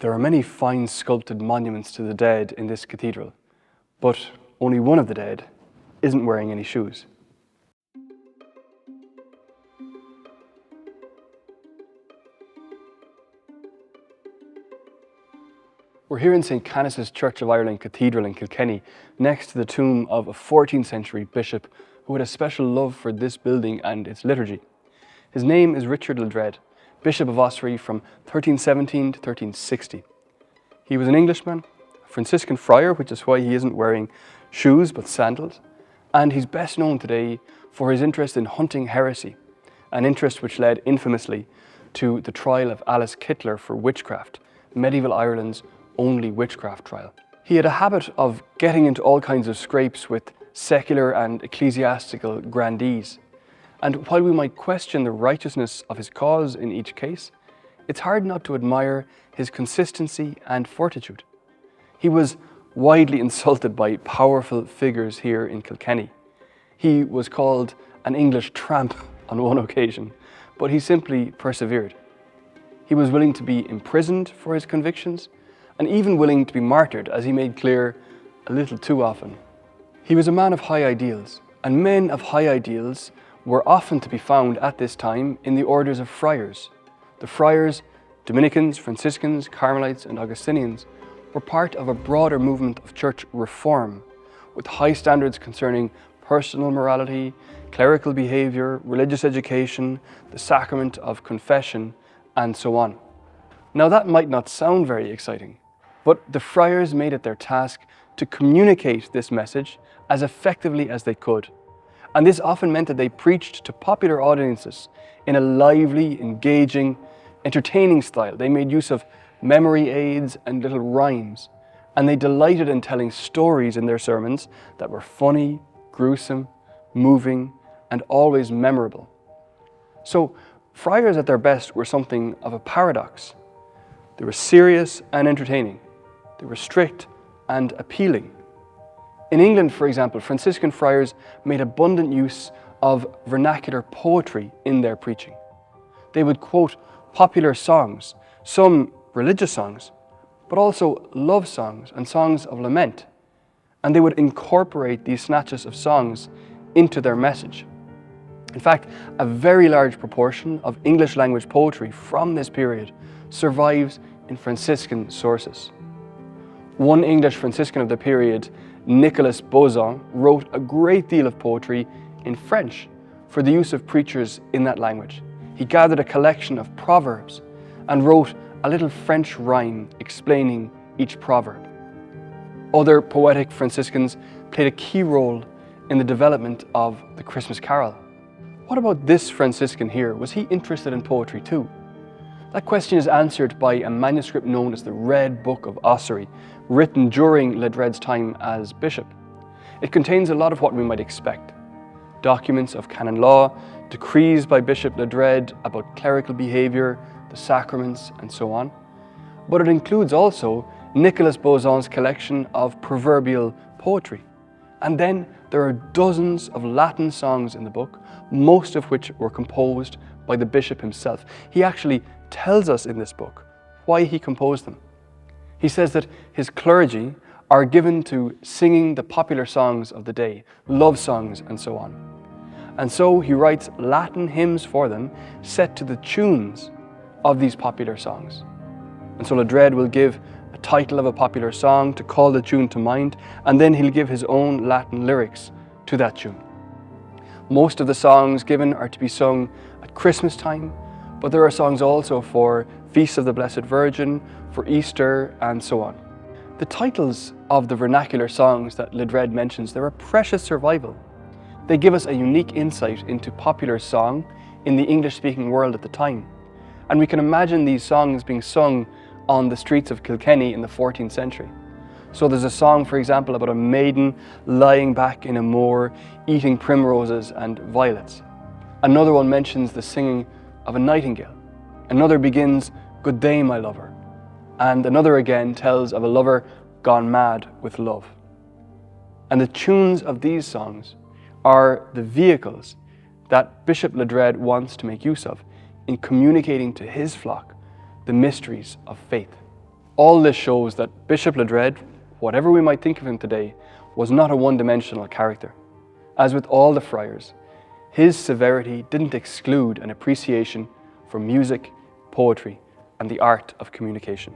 There are many fine sculpted monuments to the dead in this cathedral, but only one of the dead isn't wearing any shoes. We're here in St. Canice's Church of Ireland Cathedral in Kilkenny, next to the tomb of a 14th century bishop who had a special love for this building and its liturgy. His name is Richard Ledrede, Bishop of Ossory from 1317 to 1360. He was an Englishman, a Franciscan friar, which is why he isn't wearing shoes but sandals, and he's best known today for his interest in hunting heresy, an interest which led infamously to the trial of Alice Kyteler for witchcraft, medieval Ireland's only witchcraft trial. He had a habit of getting into all kinds of scrapes with secular and ecclesiastical grandees, and while we might question the righteousness of his cause in each case, it's hard not to admire his consistency and fortitude. He was widely insulted by powerful figures here in Kilkenny. He was called an English tramp on one occasion, but he simply persevered. He was willing to be imprisoned for his convictions, and even willing to be martyred, as he made clear a little too often. He was a man of high ideals, and men of high ideals were often to be found at this time in the orders of friars. The friars, Dominicans, Franciscans, Carmelites, and Augustinians, were part of a broader movement of church reform, with high standards concerning personal morality, clerical behaviour, religious education, the sacrament of confession, and so on. Now that might not sound very exciting, but the friars made it their task to communicate this message as effectively as they could. And this often meant that they preached to popular audiences in a lively, engaging, entertaining style. They made use of memory aids and little rhymes, and they delighted in telling stories in their sermons that were funny, gruesome, moving, and always memorable. So, friars at their best were something of a paradox. They were serious and entertaining. They were strict and appealing. In England, for example, Franciscan friars made abundant use of vernacular poetry in their preaching. They would quote popular songs, some religious songs, but also love songs and songs of lament. And they would incorporate these snatches of songs into their message. In fact, a very large proportion of English language poetry from this period survives in Franciscan sources. One English Franciscan of the period, Nicholas Boson, wrote a great deal of poetry in French for the use of preachers in that language. He gathered a collection of proverbs and wrote a little French rhyme explaining each proverb. Other poetic Franciscans played a key role in the development of the Christmas carol. What about this Franciscan here? Was he interested in poetry too? That question is answered by a manuscript known as the Red Book of Ossory, written during Ledrede's time as bishop. It contains a lot of what we might expect. Documents of canon law, decrees by Bishop Ledrede about clerical behaviour, the sacraments, and so on. But it includes also Nicholas Boson's collection of proverbial poetry. And then there are dozens of Latin songs in the book, most of which were composed by the bishop himself. He actually tells us in this book why he composed them. He says that his clergy are given to singing the popular songs of the day, love songs and so on. And so he writes Latin hymns for them set to the tunes of these popular songs. And so Ledrede will give a title of a popular song to call the tune to mind, and then he'll give his own Latin lyrics to that tune. Most of the songs given are to be sung at Christmas time, but there are songs also for Feasts of the Blessed Virgin, for Easter, and so on. The titles of the vernacular songs that Ledrede mentions, they're a precious survival. They give us a unique insight into popular song in the English-speaking world at the time. And we can imagine these songs being sung on the streets of Kilkenny in the 14th century. So there's a song, for example, about a maiden lying back in a moor, eating primroses and violets. Another one mentions the singing of a nightingale. Another begins, "Good day, my lover." And another again tells of a lover gone mad with love. And the tunes of these songs are the vehicles that Bishop Ledrede wants to make use of in communicating to his flock the mysteries of faith. All this shows that Bishop Ledrede, whatever we might think of him today, was not a one-dimensional character. As with all the friars, his severity didn't exclude an appreciation for music, poetry, and the art of communication.